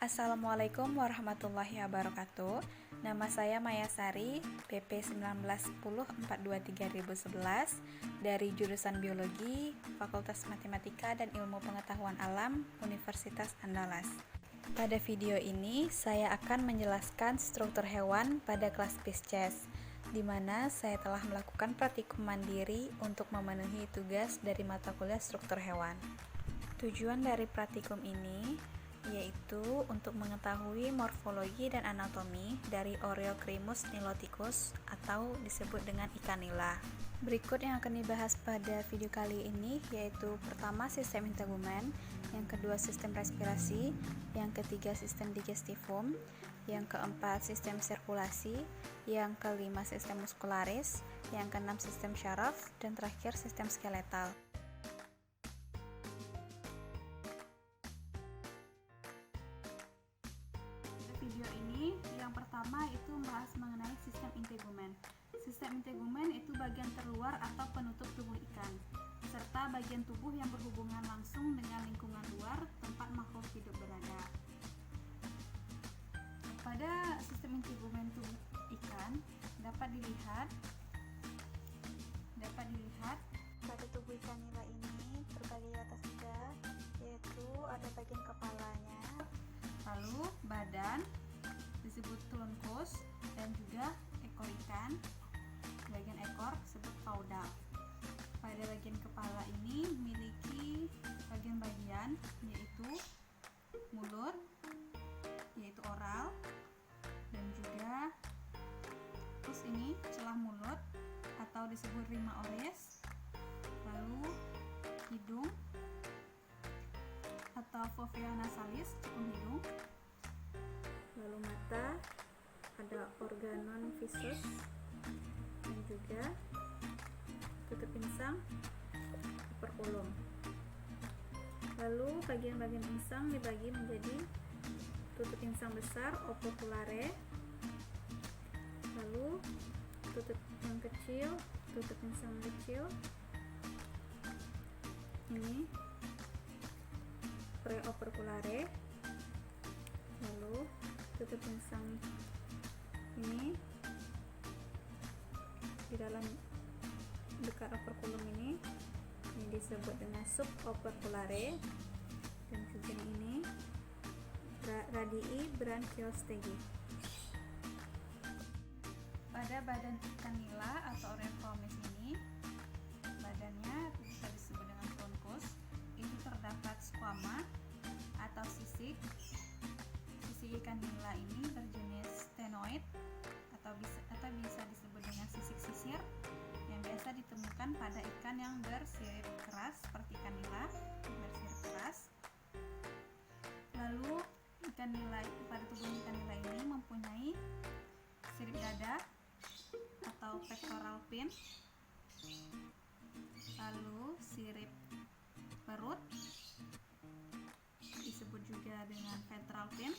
Assalamualaikum warahmatullahi wabarakatuh. Nama saya Maya Sari, PP 1910423011 dari jurusan Biologi, Fakultas Matematika dan Ilmu Pengetahuan Alam, Universitas Andalas. Pada video ini, saya akan menjelaskan struktur hewan pada kelas Pisces, di mana saya telah melakukan praktikum mandiri untuk memenuhi tugas dari mata kuliah struktur hewan. Tujuan dari praktikum ini yaitu untuk mengetahui morfologi dan anatomi dari Oreocrimus niloticus atau disebut dengan ikan nila. Berikut yang akan dibahas pada video kali ini yaitu pertama sistem integumen, yang kedua sistem respirasi, yang ketiga sistem digestivum, yang keempat sistem sirkulasi, yang kelima sistem muskularis, yang keenam sistem syaraf, dan terakhir sistem skeletal. Video ini yang pertama itu membahas mengenai sistem integumen. Sistem integumen itu bagian terluar atau penutup tubuh ikan, serta bagian tubuh yang berhubungan langsung dengan lingkungan luar tempat makhluk hidup berada. Pada sistem integumen tubuh ikan dapat dilihat pada tubuh ikan nila ini terbagi atas tiga, yaitu ada bagian kepalanya, lalu badan disebut trunkus, dan juga ekor ikan, bagian ekor disebut caudal. Pada bagian kepala ini memiliki bagian-bagian yaitu mulut, yaitu oral, dan juga terus ini celah mulut atau disebut rima oris, lalu hidung atau fovea nasalis, cekung hidung, lalu mata ada organon visus, dan juga tutup insang operculum. Lalu bagian-bagian insang dibagi menjadi tutup insang besar operculare, lalu tutup yang kecil, tutup insang kecil ini preoperculare, lalu tutup insang ini di dalam dekat operculum ini disebut dengan suboperculare, dan juga ini radii branchiostegi. Pada badan ikan nila atau Oreocrimus ini, badannya bisa disebut dengan trunkus. Itu terdapat squama atau sisik. Sisik ikan nila ini berjenis stenoid atau bisa disebut dengan sisik sisir yang biasa ditemukan pada ikan yang bersirip keras seperti ikan nila bersirip keras. Lalu pada tubuh ikan nila ini mempunyai sirip dada atau pectoral fin, lalu sirip perut disebut juga dengan ventral fin,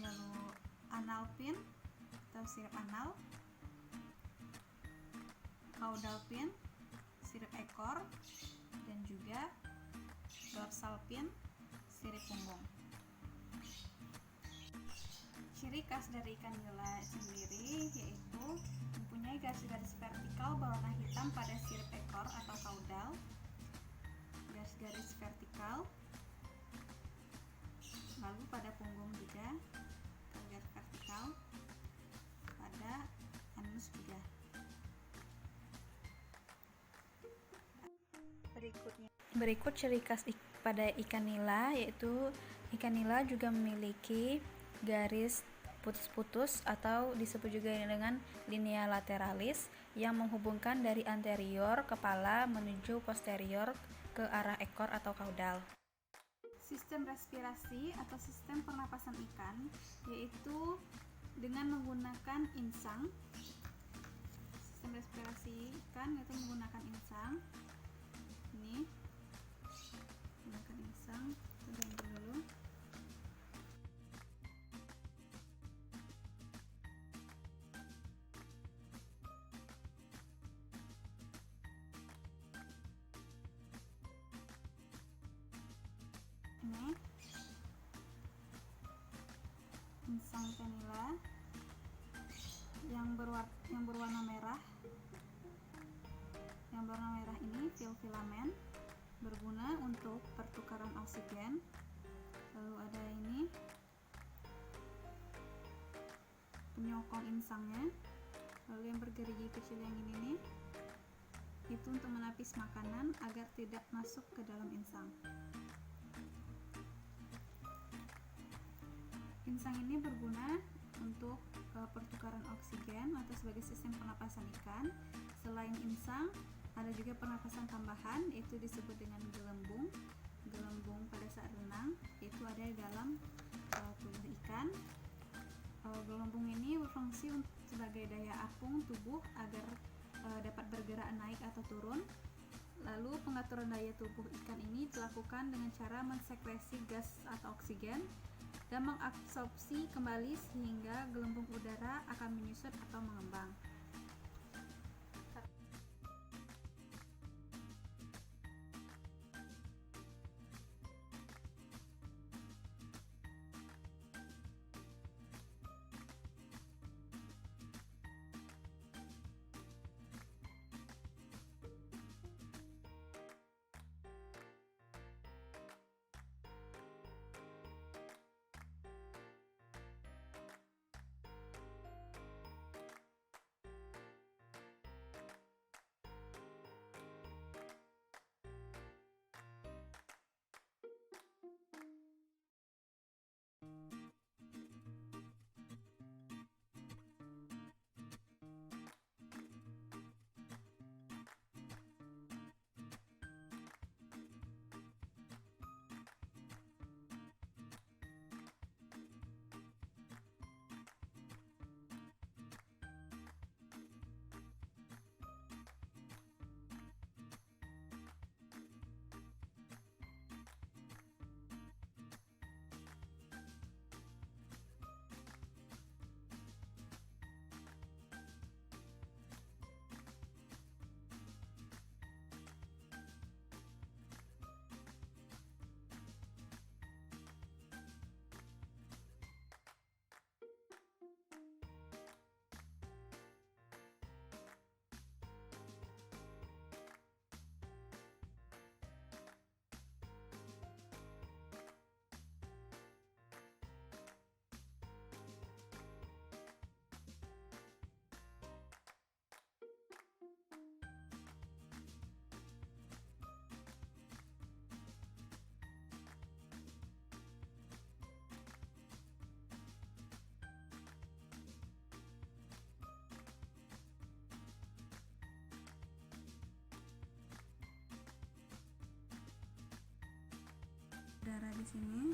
lalu anal fin atau sirip anal, caudal fin sirip ekor, dan juga dorsal fin sirip punggung. Ciri khas dari ikan nila sendiri yaitu mempunyai garis-garis vertikal berwarna hitam pada sirip ekor atau caudal, garis-garis vertikal, lalu pada punggung juga garis vertikal, pada anus juga. Berikut ciri khas pada ikan nila, yaitu ikan nila juga memiliki garis putus-putus atau disebut juga dengan linea lateralis yang menghubungkan dari anterior kepala menuju posterior ke arah ekor atau caudal. Sistem respirasi atau sistem pernapasan ikan yaitu dengan menggunakan insang. Sistem respirasi ikan yaitu menggunakan insang. Ini menggunakan insang, dulu. Ini insang ikan nila yang berwarna merah. Yang berwarna merah ini filamen berguna untuk pertukaran oksigen. Lalu ada ini penyokong insangnya. Lalu yang bergerigi kecil yang ini nih, itu untuk menapis makanan agar tidak masuk ke dalam insang. Insang ini berguna untuk pertukaran oksigen atau sebagai sistem pernapasan ikan. Selain insang, ada juga pernapasan tambahan, itu disebut dengan gelembung. Gelembung pada saat renang itu ada di dalam tubuh ikan. Gelembung ini berfungsi sebagai daya apung tubuh agar dapat bergerak naik atau turun. Lalu pengaturan daya tubuh ikan ini dilakukan dengan cara mensekresi gas atau oksigen dan mengabsorpsi kembali sehingga gelembung udara akan menyusut atau mengembang. Udara di sini.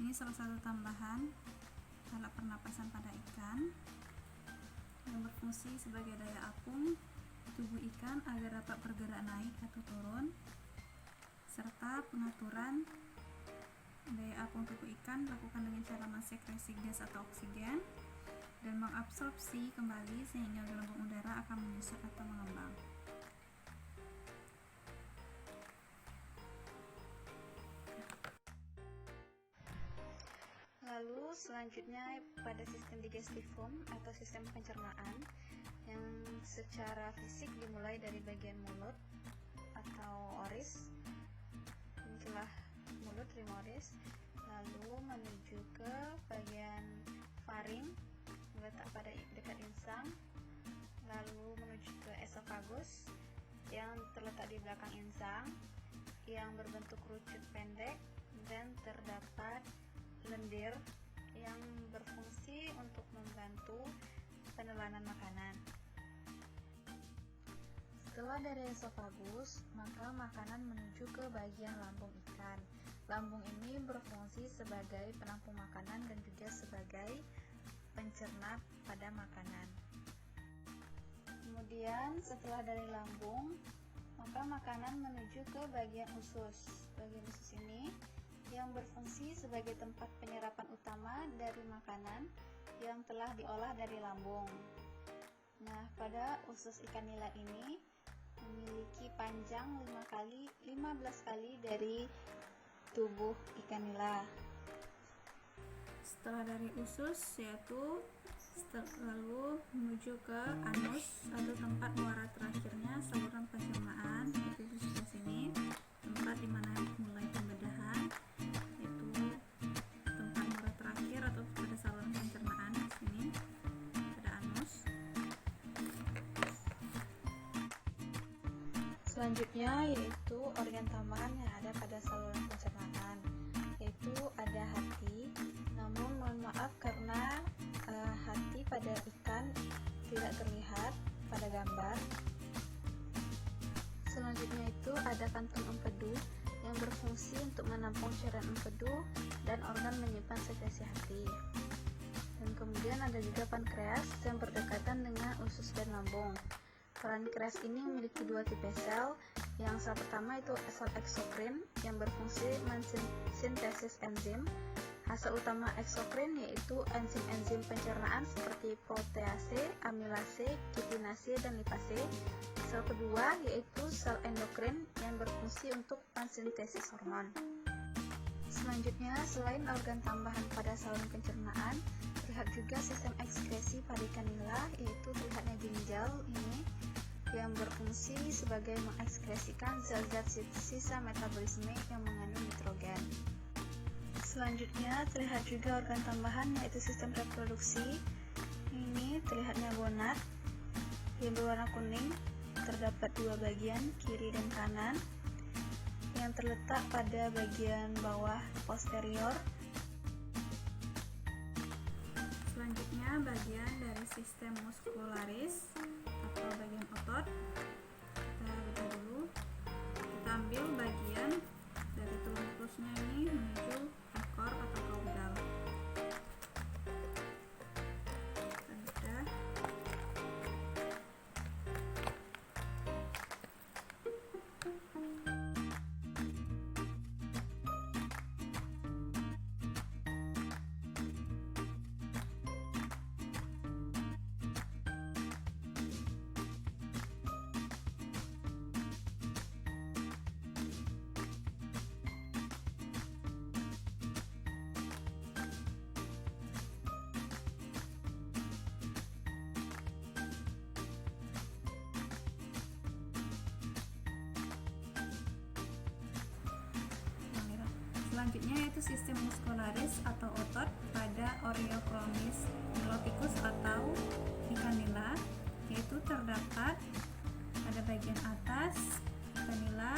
Ini salah satu tambahan alat pernapasan pada ikan yang berfungsi sebagai daya apung tubuh ikan agar dapat bergerak naik atau turun, serta pengaturan daya apung tubuh ikan dilakukan dengan cara mensekresi gas atau oksigen dan mengabsorpsi kembali sehingga gelembung udara akan menyusut atau mengembang. Lalu selanjutnya pada sistem digestifum atau sistem pencernaan yang secara fisik dimulai dari bagian mulut atau oris, celah mulut rimoris, lalu menuju ke bagian faring letak pada dekat insang, lalu menuju ke esofagus yang terletak di belakang insang yang berbentuk kerucut pendek dan terdapat lendir yang berfungsi untuk membantu penelanan makanan. Setelah dari esofagus, maka makanan menuju ke bagian lambung ikan. Lambung ini berfungsi sebagai penampung makanan dan juga sebagai pencerna pada makanan. Kemudian setelah dari lambung, maka makanan menuju ke bagian usus. Bagian usus ini yang berfungsi sebagai tempat penyerapan utama dari makanan yang telah diolah dari lambung. Nah, pada usus ikan nila ini memiliki panjang 15 kali dari tubuh ikan nila. Setelah dari usus, yaitu lalu menuju ke anus atau tempat muara terakhirnya saluran pencernaan, itu di sebelah sini, tempat dimana mulai pembedahan, yaitu tempat muara terakhir atau pada saluran pencernaan. Di sini ada anus. Selanjutnya yaitu organ tambahan yang ada pada saluran pencernaan, yaitu ada hati. Namun mohon maaf karena hati pada ikan tidak terlihat pada gambar. Selanjutnya itu ada kantung empedu yang berfungsi untuk menampung cairan empedu dan organ menyimpan sekresi hati. Dan kemudian ada juga pankreas yang berdekatan dengan usus dan lambung. Pankreas ini memiliki dua tipe sel. Yang sel pertama itu sel eksokrin yang berfungsi mensintesis enzim. Hasil utama eksokrin yaitu enzim-enzim pencernaan seperti protease, amilase, kitinase, dan lipase. Sel kedua yaitu sel endokrin yang berfungsi untuk mensintesis hormon. Selanjutnya, selain organ tambahan pada saluran pencernaan, terlihat juga sistem ekskresi pada ikan nila, yaitu terlihatnya ginjal ini yang berfungsi sebagai mengekskresikan zat-zat sisa metabolisme yang mengandung nitrogen. Selanjutnya terlihat juga organ tambahan yaitu sistem reproduksi. Ini terlihatnya gonad yang berwarna kuning, terdapat dua bagian, kiri dan kanan, yang terletak pada bagian bawah posterior. Selanjutnya bagian dari sistem muscularis atau bagian otot. Kita bedah dulu. Kita ambil bagian dari tulang rusuknya ini menuju ekor atau kaudal. Kita bedah. Selanjutnya yaitu sistem muscularis atau otot pada Oreochromis niloticus atau ikan nila, yaitu terdapat pada bagian atas ikan nila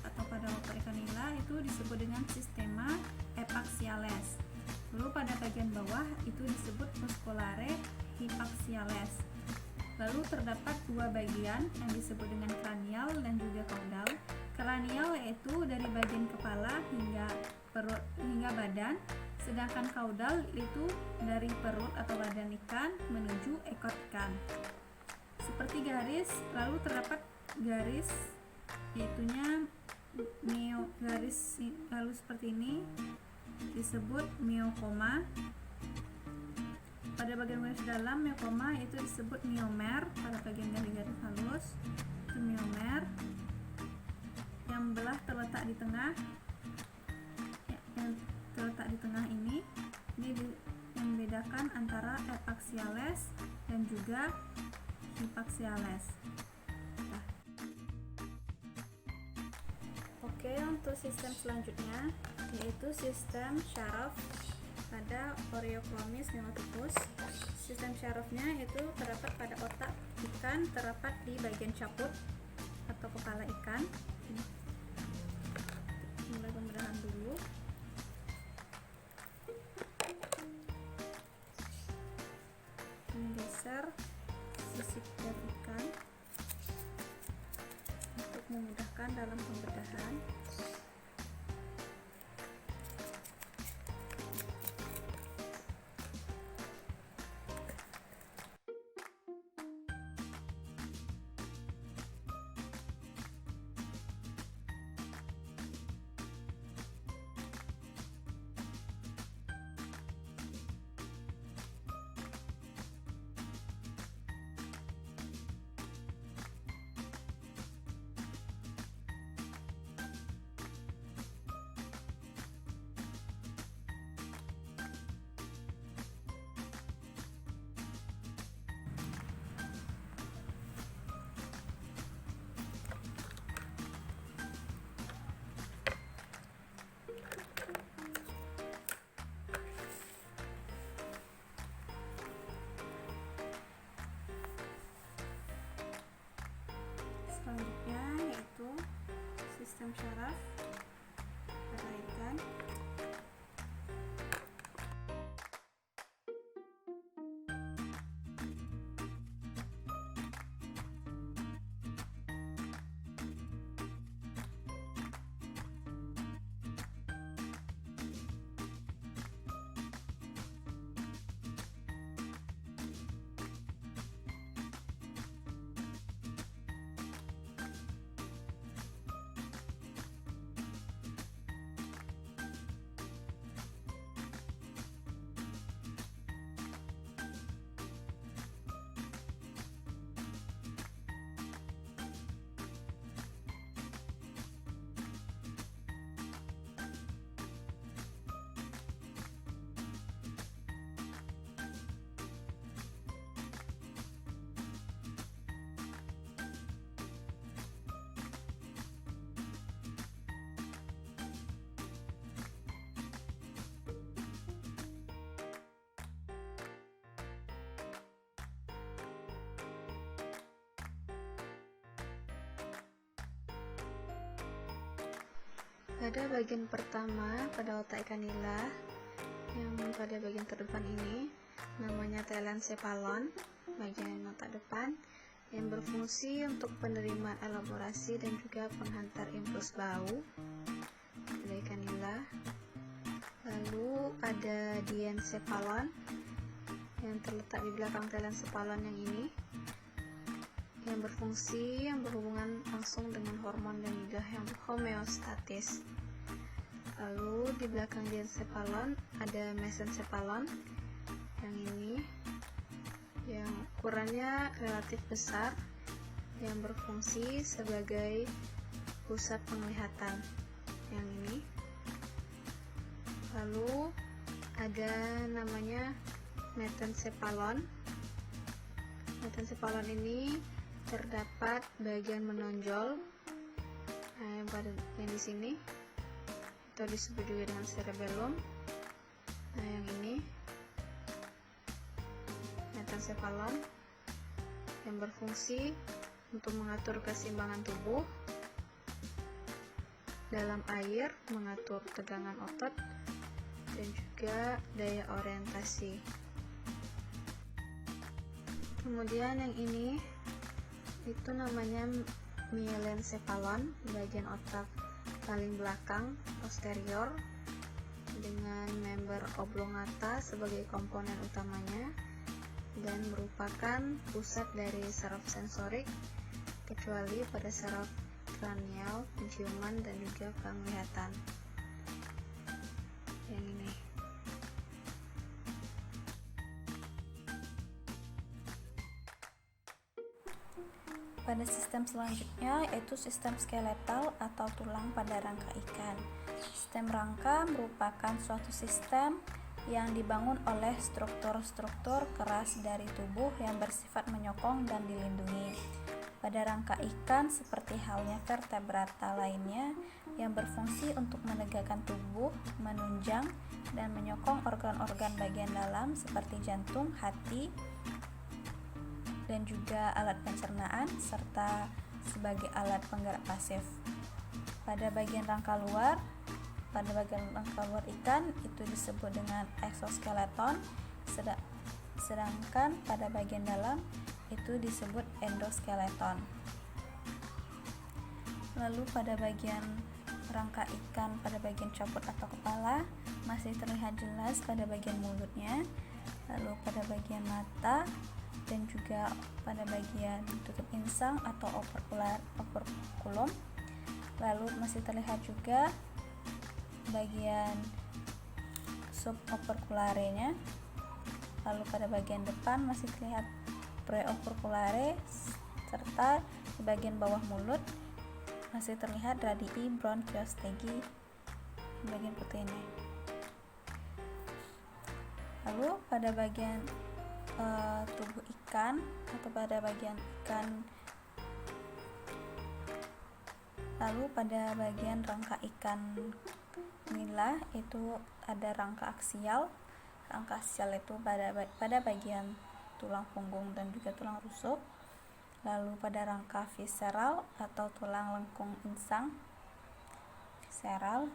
atau pada otot ikan nila itu disebut dengan sistema epaxiales. Lalu pada bagian bawah itu disebut musculare hypaxiales. Lalu terdapat dua bagian yang disebut dengan kranial dan juga kaudal. Kranial yaitu dari bagian kepala hingga perut hingga badan, sedangkan kaudal itu dari perut atau badan ikan menuju ekor ikan. Seperti garis, lalu terdapat garis yaitunya garis lalu seperti ini disebut myokoma. Pada bagian garis dalam myokoma itu disebut myomer. Pada bagian garis halus itu myomer. Yang belah terletak di tengah, yang terletak di tengah ini yang membedakan antara epaxiales dan juga hypaxiales. Oke, untuk sistem selanjutnya yaitu sistem syaraf pada Oreochromis niloticus. Sistem syarafnya itu terdapat pada otak ikan, terdapat di bagian caput atau kepala ikan. Mulai pembedahan dulu. Menggeser sisik dari ikan untuk memudahkan dalam pembedahan. saraf pada ikan. Pada bagian pertama, pada otak ikan nila, yang pada bagian terdepan ini namanya telencephalon, bagian otak depan yang berfungsi untuk penerimaan elaborasi dan juga penghantar impuls bau pada ikan nila. Lalu ada diencephalon yang terletak di belakang telencephalon yang ini, yang berfungsi yang berhubungan langsung dengan hormon dan juga yang homeostatis. Lalu di belakang diencephalon ada mesencephalon yang ini, yang ukurannya relatif besar, yang berfungsi sebagai pusat penglihatan yang ini. Lalu ada namanya metencephalon. Metencephalon ini terdapat bagian menonjol yang di sini, atau disebut juga dengan cerebellum. Nah, yang ini metencephalon yang berfungsi untuk mengatur keseimbangan tubuh dalam air, mengatur tegangan otot dan juga daya orientasi. Kemudian yang ini itu namanya myelencephalon, bagian otak paling belakang posterior dengan member oblongata sebagai komponen utamanya dan merupakan pusat dari saraf sensorik, kecuali pada saraf kranial, penciuman dan juga penglihatan. Yang ini. Pada sistem selanjutnya yaitu sistem skeletal atau tulang pada rangka ikan. Sistem rangka merupakan suatu sistem yang dibangun oleh struktur-struktur keras dari tubuh yang bersifat menyokong dan dilindungi. Pada rangka ikan, seperti halnya vertebrata lainnya yang berfungsi untuk menegakkan tubuh, menunjang, dan menyokong organ-organ bagian dalam seperti jantung, hati, dan juga alat pencernaan, serta sebagai alat penggerak pasif. Pada bagian rangka luar ikan itu disebut dengan exoskeleton, sedangkan pada bagian dalam itu disebut endoskeleton. Lalu pada bagian rangka ikan pada bagian caput atau kepala masih terlihat jelas pada bagian mulutnya, lalu pada bagian mata dan juga pada bagian tutup insang atau operculum. Lalu masih terlihat juga bagian suboperculare-nya. Lalu pada bagian depan masih terlihat preoperculare, serta di bagian bawah mulut masih terlihat radii bronchiostegi bagian putih ini. Lalu pada bagian tubuh ikan atau pada bagian ikan, lalu pada bagian rangka ikan nila itu ada rangka aksial. Rangka aksial itu pada bagian tulang punggung dan juga tulang rusuk. Lalu pada rangka visceral atau tulang lengkung insang, visceral.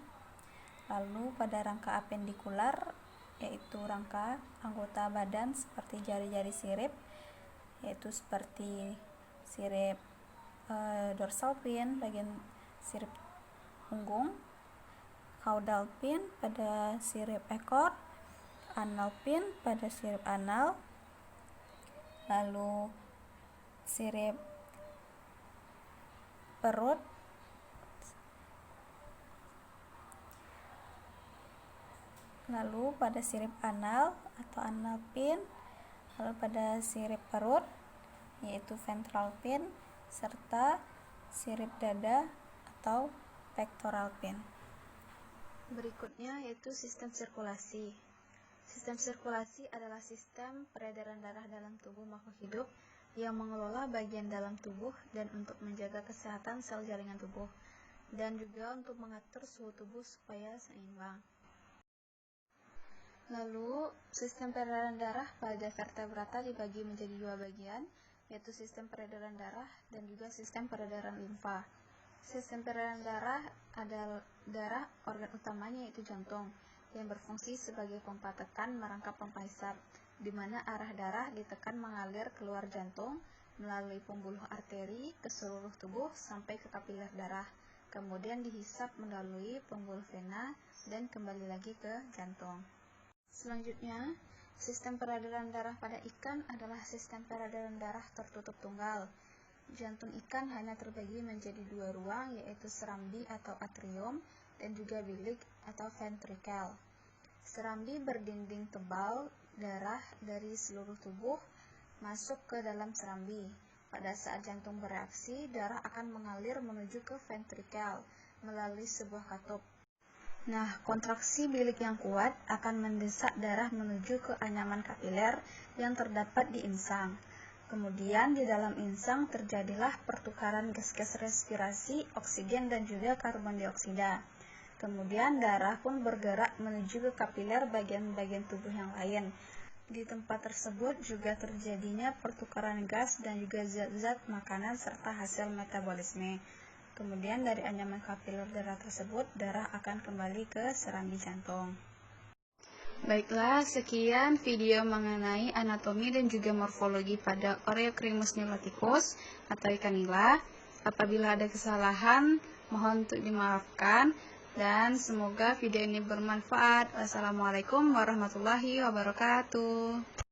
Lalu pada rangka apendikular, yaitu rangka anggota badan seperti jari-jari sirip, yaitu seperti sirip dorsal fin, bagian sirip punggung, caudal fin pada sirip ekor, anal fin pada sirip anal, lalu sirip perut, lalu pada sirip anal atau anal fin, lalu pada sirip perut yaitu ventral fin, serta sirip dada atau pectoral fin. Berikutnya yaitu sistem sirkulasi. Sistem sirkulasi adalah sistem peredaran darah dalam tubuh makhluk hidup yang mengelola bagian dalam tubuh dan untuk menjaga kesehatan sel jaringan tubuh, dan juga untuk mengatur suhu tubuh supaya seimbang. Lalu, sistem peredaran darah pada vertebrata dibagi menjadi dua bagian, yaitu sistem peredaran darah dan juga sistem peredaran limfa. Sistem peredaran darah adalah darah organ utamanya yaitu jantung, yang berfungsi sebagai pompa tekan merangkap pompa hisap, di mana arah darah ditekan mengalir keluar jantung melalui pembuluh arteri ke seluruh tubuh sampai ke kapiler darah, kemudian dihisap melalui pembuluh vena dan kembali lagi ke jantung. Selanjutnya, sistem peredaran darah pada ikan adalah sistem peredaran darah tertutup tunggal. Jantung ikan hanya terbagi menjadi dua ruang, yaitu serambi atau atrium dan juga bilik atau ventrikel. Serambi berdinding tebal, darah dari seluruh tubuh masuk ke dalam serambi. Pada saat jantung bereaksi, darah akan mengalir menuju ke ventrikel melalui sebuah katup. Nah, kontraksi bilik yang kuat akan mendesak darah menuju ke anyaman kapiler yang terdapat di insang. Kemudian di dalam insang terjadilah pertukaran gas-gas respirasi, oksigen dan juga karbon dioksida. Kemudian darah pun bergerak menuju ke kapiler bagian-bagian tubuh yang lain. Di tempat tersebut juga terjadinya pertukaran gas dan juga zat-zat makanan serta hasil metabolisme. Kemudian dari anyaman kapiler darah tersebut, darah akan kembali ke serambi jantung. Baiklah, sekian video mengenai anatomi dan juga morfologi pada Oreocrimus niloticus atau ikan nila. Apabila ada kesalahan, mohon untuk dimaafkan. Dan semoga video ini bermanfaat. Wassalamualaikum warahmatullahi wabarakatuh.